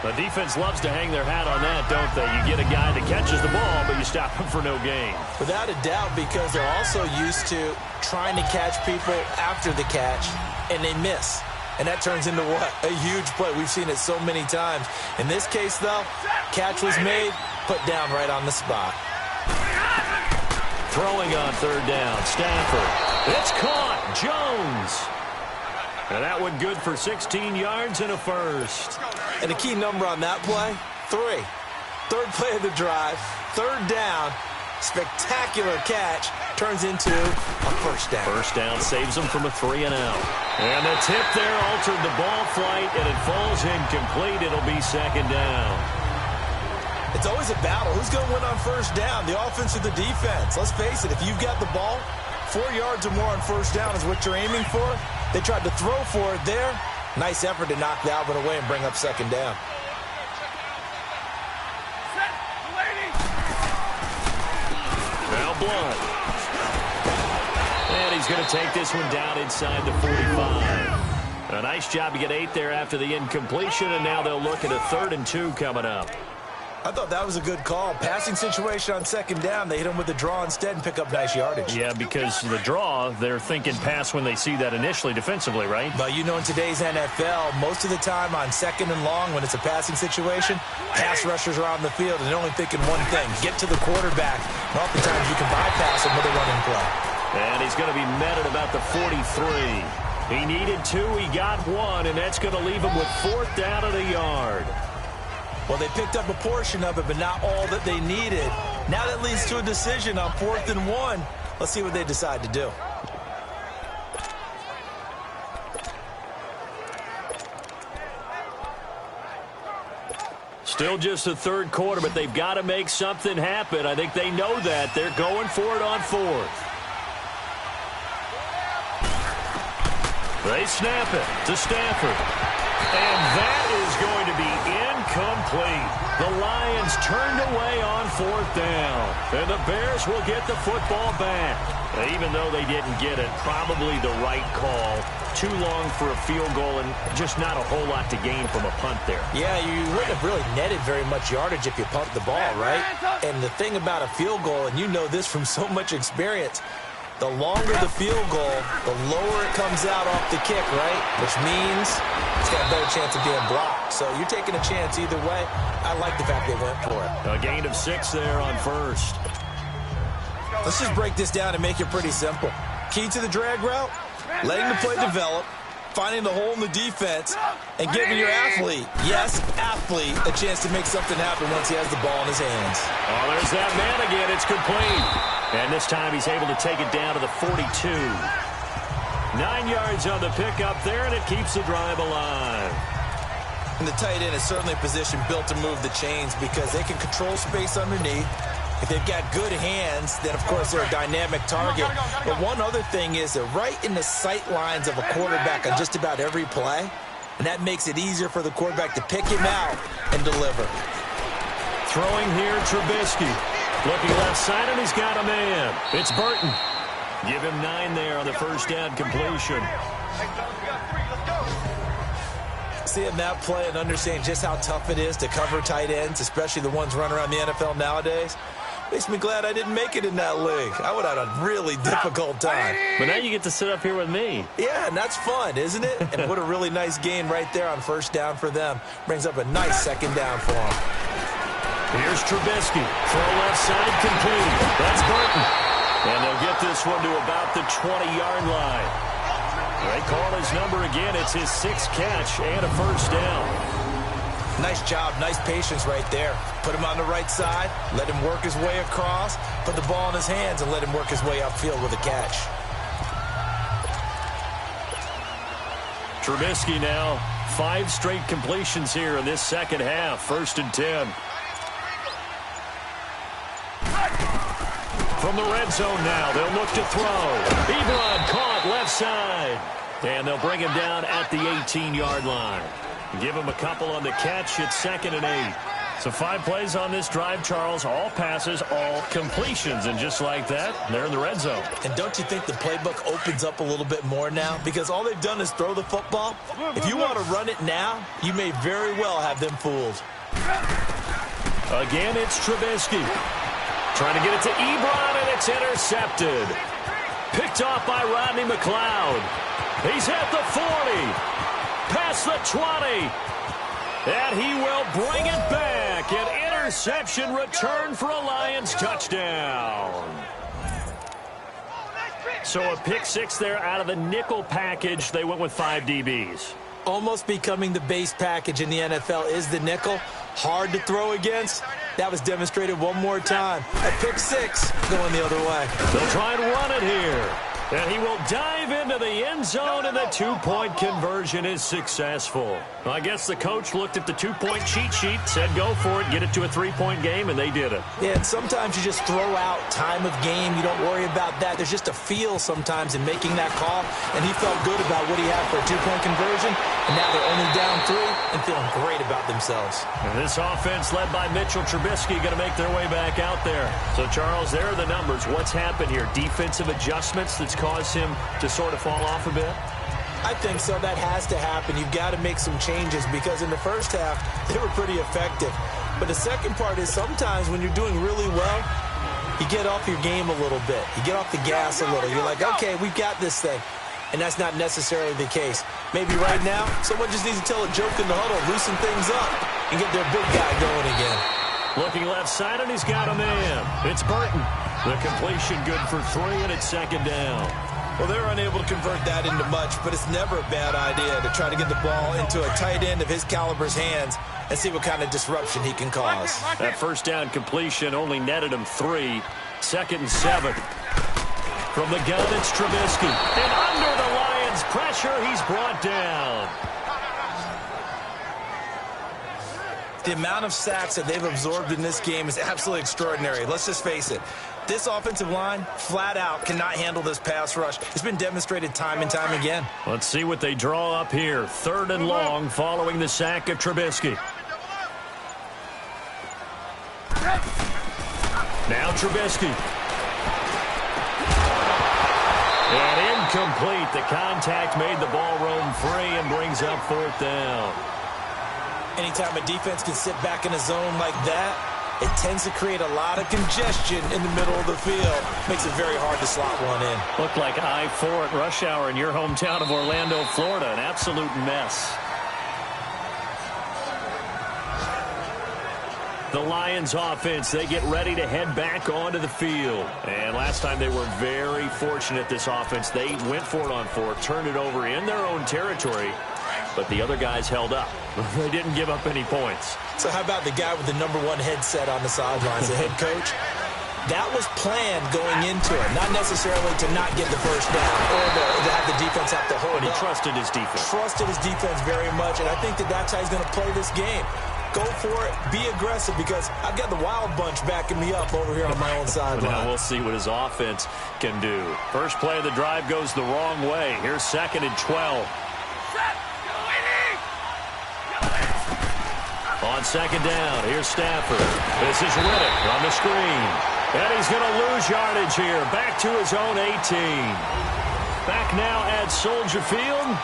Speaker 3: The defense loves to hang their hat on that, don't they? You get a guy that catches the ball, but you stop him for no gain.
Speaker 4: Without a doubt, because they're also used to trying to catch people after the catch, and they miss. And that turns into what? A huge play. We've seen it so many times. In this case, though, catch was made, put down right on the spot.
Speaker 3: Throwing on 3rd down, Stafford. It's caught, Jones. And that one good for 16 yards and a first.
Speaker 4: And the key number on that play, 3. 3rd play of the drive, 3rd down, spectacular catch, turns into a 1st down.
Speaker 3: 1st down saves them from a 3 and out. And the tip there altered the ball flight, and it falls incomplete. It'll be 2nd down.
Speaker 4: It's always a battle. Who's going to win on 1st down, the offense or the defense? Let's face it, if you've got the ball, 4 yards or more on 1st down is what you're aiming for. They tried to throw for it there. Nice effort to knock that one away and bring up 2nd down.
Speaker 3: Now Blount. And he's going to take this one down inside the 45. A nice job to get 8 there after the incompletion, and now they'll look at a 3rd and 2 coming up.
Speaker 4: I thought that was a good call. Passing situation on 2nd down. They hit him with a draw instead and pick up nice yardage.
Speaker 3: Yeah, because the draw, they're thinking pass when they see that initially defensively, right?
Speaker 4: But you know, in today's NFL, most of the time on 2nd and long, when it's a passing situation, pass rushers are on the field and they're only thinking one thing, get to the quarterback. And oftentimes you can bypass him with a running play.
Speaker 3: And he's going to be met at about the 43. He needed 2, he got 1, and that's going to leave him with 4th down at a yard.
Speaker 4: Well, they picked up a portion of it, but not all that they needed. Now that leads to a decision on 4th and 1. Let's see what they decide to do.
Speaker 3: Still just the third quarter, but they've got to make something happen. I think they know that. They're going for it on fourth. They snap it to Stafford. And that is going to be incomplete. The Lions turned away on fourth down. And the Bears will get the football back. Even though they didn't get it, probably the right call. Too long for a field goal and just not a whole lot to gain from a punt there.
Speaker 4: Yeah, you wouldn't have really netted very much yardage if you pumped the ball, right? And the thing about a field goal, and you know this from so much experience, the longer the field goal, the lower it comes out off the kick, right? Which means it's got a better chance of being blocked. So you're taking a chance either way. I like the fact they went for it.
Speaker 3: A gain of 6 there on first.
Speaker 4: Let's just break this down and make it pretty simple. Key to the drag route, letting the play develop, finding the hole in the defense, and giving your athlete, yes, athlete, a chance to make something happen once he has the ball in his hands.
Speaker 3: Oh, there's that man again. It's complete. And this time he's able to take it down to the 42. 9 yards on the pickup there, and it keeps the drive alive.
Speaker 4: And the tight end is certainly a position built to move the chains because they can control space underneath. If they've got good hands, then, of course, they're a dynamic target. But one other thing is they're right in the sight lines of a quarterback on just about every play, and that makes it easier for the quarterback to pick him out and deliver.
Speaker 3: Throwing here, Trubisky. Looking left side, and he's got a man. It's Burton. Give him 9 there on the first down completion.
Speaker 4: Seeing that play and understanding just how tough it is to cover tight ends, especially the ones running around the NFL nowadays, makes me glad I didn't make it in that league. I would have had a really difficult time.
Speaker 3: But now you get to sit up here with me.
Speaker 4: Yeah, and that's fun, isn't it? And what a really nice gain right there on first down for them. Brings up a nice second down for them.
Speaker 3: Here's Trubisky. Throw left side complete. That's Burton. And they'll get this one to about the 20-yard line. They call his number again. It's his 6th catch and a first down.
Speaker 4: Nice job, nice patience right there. Put him on the right side, let him work his way across, put the ball in his hands, and let him work his way upfield with a catch.
Speaker 3: Trubisky now, 5 straight completions here in this second half. 1st and 10. From the red zone now, they'll look to throw. Ebron caught left side. And they'll bring him down at the 18-yard line. Give him a couple on the catch. It's 2nd and 8. So 5 plays on this drive, Charles. All passes, all completions. And just like that, they're in the red zone.
Speaker 4: And don't you think the playbook opens up a little bit more now? Because all they've done is throw the football. If you want to run it now, you may very well have them fooled.
Speaker 3: Again, it's Trubisky. Trying to get it to Ebron, and it's intercepted. Picked off by Rodney McLeod. He's at the 40. Past the 20. And he will bring it back. An interception return for a Lions touchdown. So a pick 6 there out of the nickel package. They went with 5 DBs.
Speaker 4: Almost becoming the base package in the NFL is the nickel. Hard to throw against. That was demonstrated one more time. A pick 6 going the other way.
Speaker 3: They'll try and run it here. And he will dive into the end zone, and the 2-point conversion is successful. Well, I guess the coach looked at the 2-point cheat sheet, said go for it, get it to a 3-point game, and they did it.
Speaker 4: Yeah, and sometimes you just throw out time of game. You don't worry about that. There's just a feel sometimes in making that call, and he felt good about what he had for a 2-point conversion, and now they're only down 3 and feeling great about themselves.
Speaker 3: And this offense led by Mitchell Trubisky going to make their way back out there. So, Charles, there are the numbers. What's happened here? Defensive adjustments that's caused him to sort of fall off a bit?
Speaker 4: I think so. That has to happen. You've got to make some changes because in the first half, they were pretty effective. But the second part is sometimes when you're doing really well, you get off your game a little bit. You get off the gas a little. You're like, okay, we've got this thing. And that's not necessarily the case. Maybe right now, someone just needs to tell a joke in the huddle, loosen things up, and get their big guy going again.
Speaker 3: Looking left side, and he's got a man. It's Burton. The completion good for 3, and it's 2nd down.
Speaker 4: Well, they're unable to convert that into much, but it's never a bad idea to try to get the ball into a tight end of his caliber's hands and see what kind of disruption he can cause.
Speaker 3: That first down completion only netted him 3. 2nd and 7. From the gun, it's Trubisky. And under the Lions' pressure, he's brought down.
Speaker 4: The amount of sacks that they've absorbed in this game is absolutely extraordinary. Let's just face it. This offensive line, flat out, cannot handle this pass rush. It's been demonstrated time and time again.
Speaker 3: Let's see what they draw up here. 3rd and long following the sack of Trubisky. Now Trubisky. And incomplete. The contact made the ball roam free and brings up 4th down.
Speaker 4: Anytime a defense can sit back in a zone like that, it tends to create a lot of congestion in the middle of the field. Makes it very hard to slot one in.
Speaker 3: Looked like I-4 at rush hour in your hometown of Orlando, Florida. An absolute mess. The Lions offense, they get ready to head back onto the field. And last time they were very fortunate, this offense. They went for it on 4th, turned it over in their own territory, but the other guys held up. They didn't give up any points.
Speaker 4: So how about the guy with the #1 headset on the sidelines, the head coach? That was planned going into it, not necessarily to not get the first down or to have the defense have to hold
Speaker 3: But he
Speaker 4: up.
Speaker 3: trusted his defense.
Speaker 4: Trusted his defense very much, and I think that's how he's going to play this game. Go for it, be aggressive, because I've got the wild bunch backing me up over here on my own sideline.
Speaker 3: Now we'll see what his offense can do. First play of the drive goes the wrong way. Here's 2nd and 12. On 2nd down, here's Stafford. This is Riddick on the screen. And he's going to lose yardage here. Back to his own 18. Back now at Soldier Field.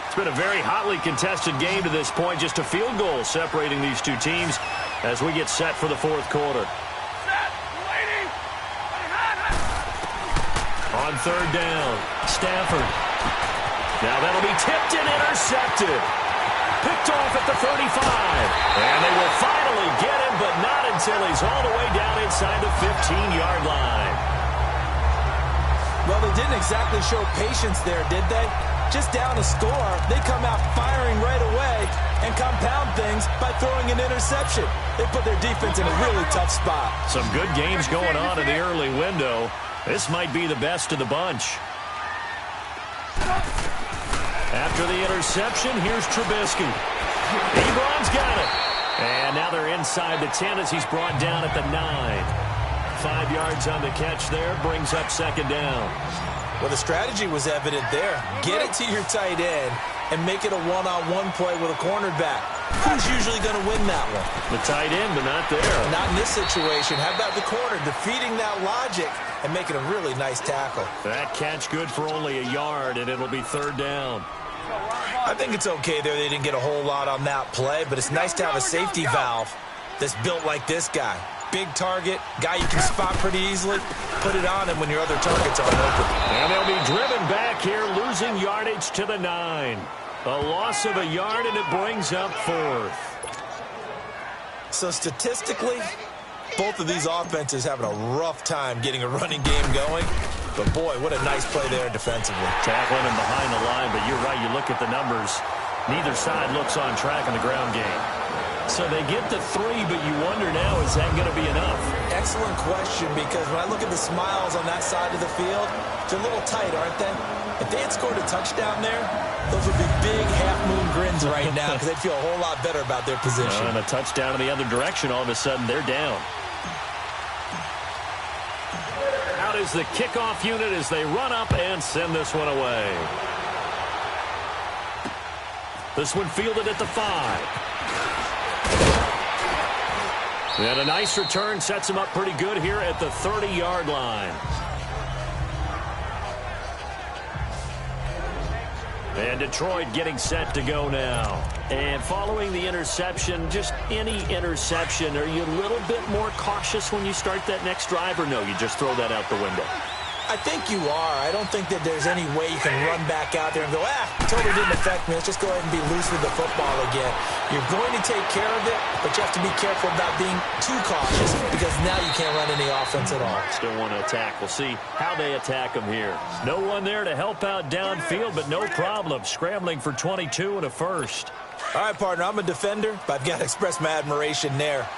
Speaker 3: It's been a very hotly contested game to this point. Just a field goal separating these two teams as we get set for the 4th quarter. On 3rd down, Stafford. Now that'll be tipped and intercepted. Picked off at the 35. And they will finally get him, but not until he's all the way down inside the 15-yard line.
Speaker 4: Well, they didn't exactly show patience there, did they? Just down a score, they come out firing right away and compound things by throwing an interception. They put their defense in a really tough spot.
Speaker 3: Some good games going on in the early window. This might be the best of the bunch. After the interception, here's Trubisky. Ebron's got it. And now they're inside the 10 as he's brought down at the 9. 5 yards on the catch there, brings up 2nd down.
Speaker 4: Well, the strategy was evident there. Get it to your tight end and make it a one-on-one play with a cornerback. Who's usually going to win that one?
Speaker 3: The tight end, but not there.
Speaker 4: Not in this situation. How about the corner defeating that logic and making a really nice tackle?
Speaker 3: That catch good for only a yard, and it'll be 3rd down.
Speaker 4: I think it's okay there. They didn't get a whole lot on that play, but it's nice to have a safety valve that's built like this guy. Big target, guy you can spot pretty easily. Put it on him when your other targets aren't open.
Speaker 3: And they'll be driven back here, losing yardage to the 9. A loss of a yard, and it brings up 4th.
Speaker 4: So statistically, both of these offenses having a rough time getting a running game going. But boy, what a nice play there defensively.
Speaker 3: Tackling him behind the line, but you're right, you look at the numbers. Neither side looks on track in the ground game. So they get the 3, but you wonder now, is that going to be enough?
Speaker 4: Excellent question, because when I look at the smiles on that side of the field, they're a little tight, aren't they? If they had scored a touchdown there, those would be big half-moon grins right now because they'd feel a whole lot better about their position.
Speaker 3: And a touchdown in the other direction, all of a sudden they're down. Out is the kickoff unit as they run up and send this one away. This one fielded at the 5. And a nice return sets him up pretty good here at the 30-yard line. And Detroit getting set to go now. And following the interception, just any interception, are you a little bit more cautious when you start that next drive, or no, you just throw that out the window?
Speaker 4: I think you are. I don't think that there's any way you can run back out there and go, totally didn't affect me. Let's just go ahead and be loose with the football again. You're going to take care of it, but you have to be careful about being too cautious because now you can't run any offense at all.
Speaker 3: Still want to attack. We'll see how they attack them here. No one there to help out downfield, but no problem. Scrambling for 22 and a first.
Speaker 4: All right, partner, I'm a defender, but I've got to express my admiration there.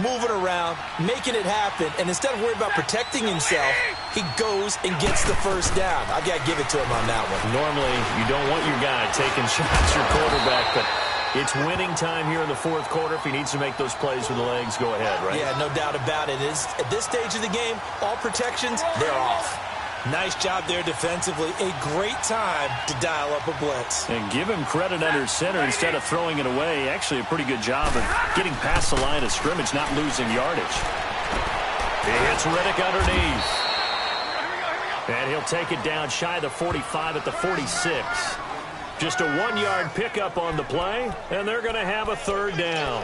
Speaker 4: Moving around, making it happen, and instead of worrying about protecting himself, he goes and gets the first down. I've got to give it to him on that one.
Speaker 3: Normally, you don't want your guy taking shots, your quarterback, but It's winning time here in the fourth quarter. If he needs to make those plays with the legs, go ahead, right?
Speaker 4: Yeah, no doubt about it. At this stage of the game, all protections, they're off. Nice job there defensively. A great time to dial up a blitz.
Speaker 3: And give him credit under center instead of throwing it away. Actually, a pretty good job of getting past the line of scrimmage, not losing yardage. He hits Riddick underneath. And he'll take it down shy of the 45 at the 46. Just a 1-yard pickup on the play, and they're going to have a third down.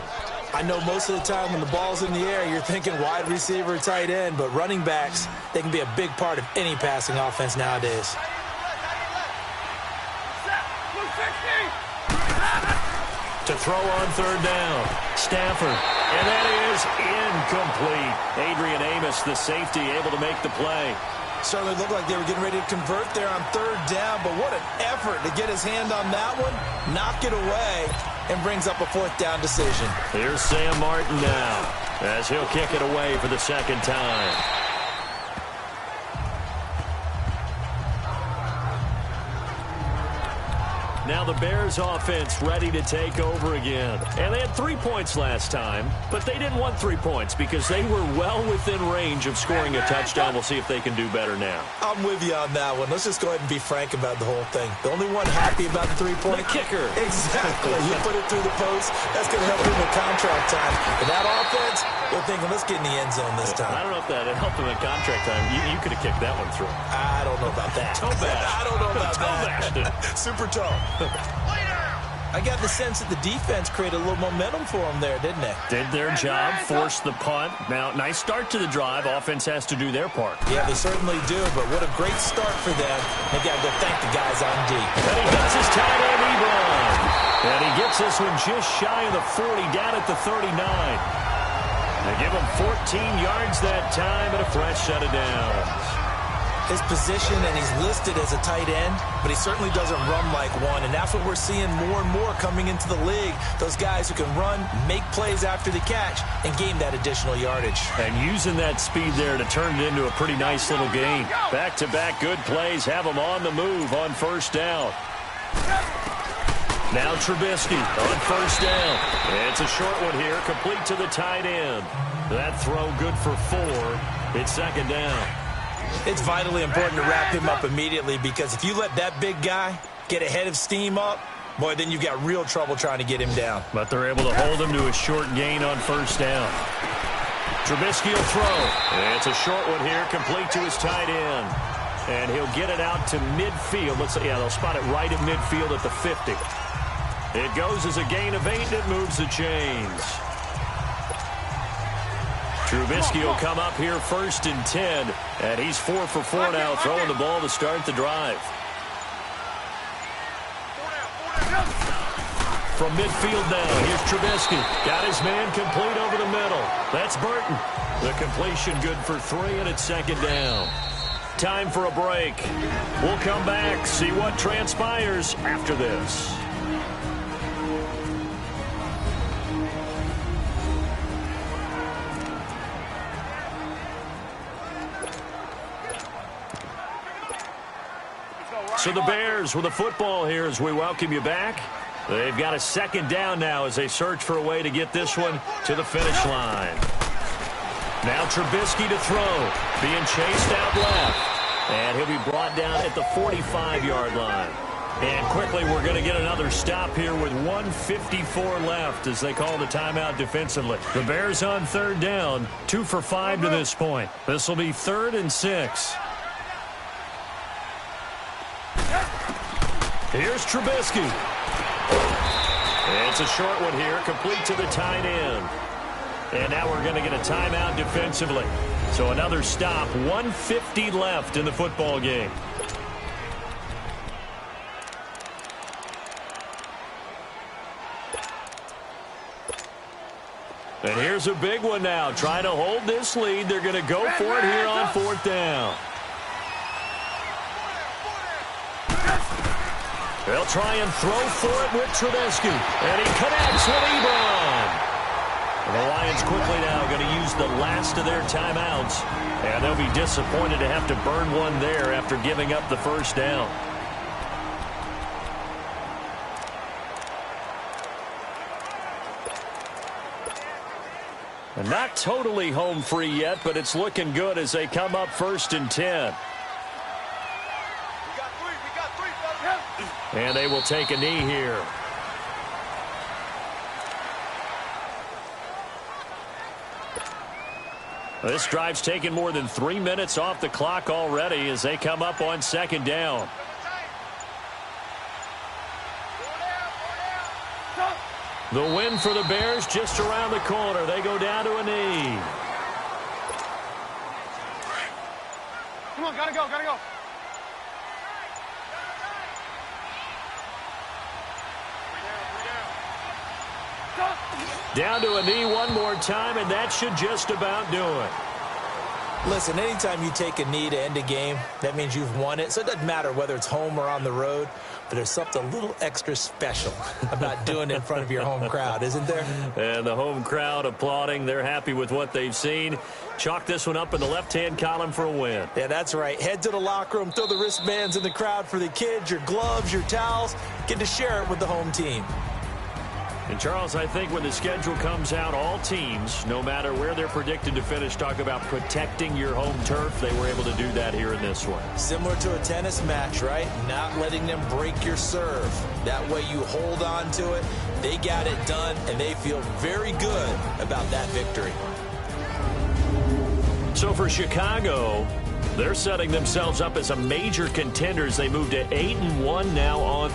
Speaker 4: I know most of the time when the ball's in the air, you're thinking wide receiver, tight end, but running backs, they can be a big part of any passing offense nowadays.
Speaker 3: To throw on third down, Stafford, and that is incomplete. Adrian Amos, the safety, able to make the play.
Speaker 4: Certainly looked like they were getting ready to convert there on third down, but what an effort to get his hand on that one, knock it away, and brings up a fourth down decision.
Speaker 3: Here's Sam Martin now, as he'll kick it away for the second time. Now the Bears offense ready to take over again. And they had 3 points last time, but they didn't want 3 points because they were well within range of scoring a touchdown. We'll see if they can do better now.
Speaker 4: I'm with you on that one. Let's just go ahead and be frank about the whole thing. The only one happy about the 3-point?
Speaker 3: The kicker.
Speaker 4: Exactly. You put it through the post. That's going to help him with contract time. But that offense, they're thinking, let's get in the end zone this time.
Speaker 3: I don't know if that helped him at contract time. You could have kicked that one through.
Speaker 4: I don't know about that.
Speaker 3: Toe bash.
Speaker 4: I don't know about that. Super toe. I got the sense that the defense created a little momentum for them there, didn't they?
Speaker 3: Did their job, forced the punt. Now, nice start to the drive. Offense has to do their part.
Speaker 4: Yeah, they certainly do, but what a great start for them. They got to go thank the guys on D.
Speaker 3: And he hits his tight end, Ebron. And he gets this one just shy of the 40, down at the 39. They give him 14 yards that time and a fresh set of downs.
Speaker 4: His position, and he's listed as a tight end, but he certainly doesn't run like one, and that's what we're seeing more and more coming into the league. Those guys who can run, make plays after the catch, and gain that additional yardage.
Speaker 3: And using that speed there to turn it into a pretty nice little game. Back-to-back good plays have them on the move on first down. Now Trubisky on first down. It's a short one here, complete to the tight end. That throw good for 4. It's second down.
Speaker 4: It's vitally important to wrap him up immediately because if you let that big guy get ahead of steam up, boy, then you've got real trouble trying to get him down.
Speaker 3: But they're able to hold him to a short gain on first down. Trubisky will throw. It's a short one here, complete to his tight end. And he'll get it out to midfield. They'll spot it right at midfield at the 50. It goes as a gain of 8, and it moves the chains. Trubisky will come up here first and 10, and he's 4 for 4 now, throwing the ball to start the drive. From midfield now, here's Trubisky. Got his man complete over the middle. That's Burton. The completion good for 3, and it's second down. Time for a break. We'll come back, see what transpires after this. So the Bears with the football here as we welcome you back. They've got a second down now as they search for a way to get this one to the finish line. Now Trubisky to throw, being chased out left. And he'll be brought down at the 45-yard line. And quickly we're going to get another stop here with 1:54 left as they call the timeout defensively. The Bears on third down, 2 for 5 to this point. This will be 3rd and 6. Here's Trubisky. It's a short one here, complete to the tight end. And now we're going to get a timeout defensively. So another stop, 1:50 left in the football game. And here's a big one now. Trying to hold this lead. They're going to go for it here on 4th down. They'll try and throw for it with Trubisky. And he connects with Ebron. And the Lions quickly now going to use the last of their timeouts. And they'll be disappointed to have to burn one there after giving up the first down. Not totally home free yet, but it's looking good as they come up 1st and 10. And they will take a knee here. This drive's taken more than 3 minutes off the clock already as they come up on 2nd down. The win for the Bears just around the corner. They go down to a knee.
Speaker 6: Come on, gotta go, gotta go.
Speaker 3: Down to a knee one more time, and that should just about do it.
Speaker 4: Listen, anytime you take a knee to end a game, that means you've won it. So it doesn't matter whether it's home or on the road, but there's something a little extra special about doing it in front of your home crowd, isn't there?
Speaker 3: And the home crowd applauding. They're happy with what they've seen. Chalk this one up in the left-hand column for a win.
Speaker 4: Yeah, that's right. Head to the locker room, throw the wristbands in the crowd for the kids, your gloves, your towels. Get to share it with the home team.
Speaker 3: And, Charles, I think when the schedule comes out, all teams, no matter where they're predicted to finish, talk about protecting your home turf. They were able to do that here in this one.
Speaker 4: Similar to a tennis match, right? Not letting them break your serve. That way you hold on to it. They got it done, and they feel very good about that victory.
Speaker 3: So for Chicago, they're setting themselves up as a major contender as they move to 8-1 now on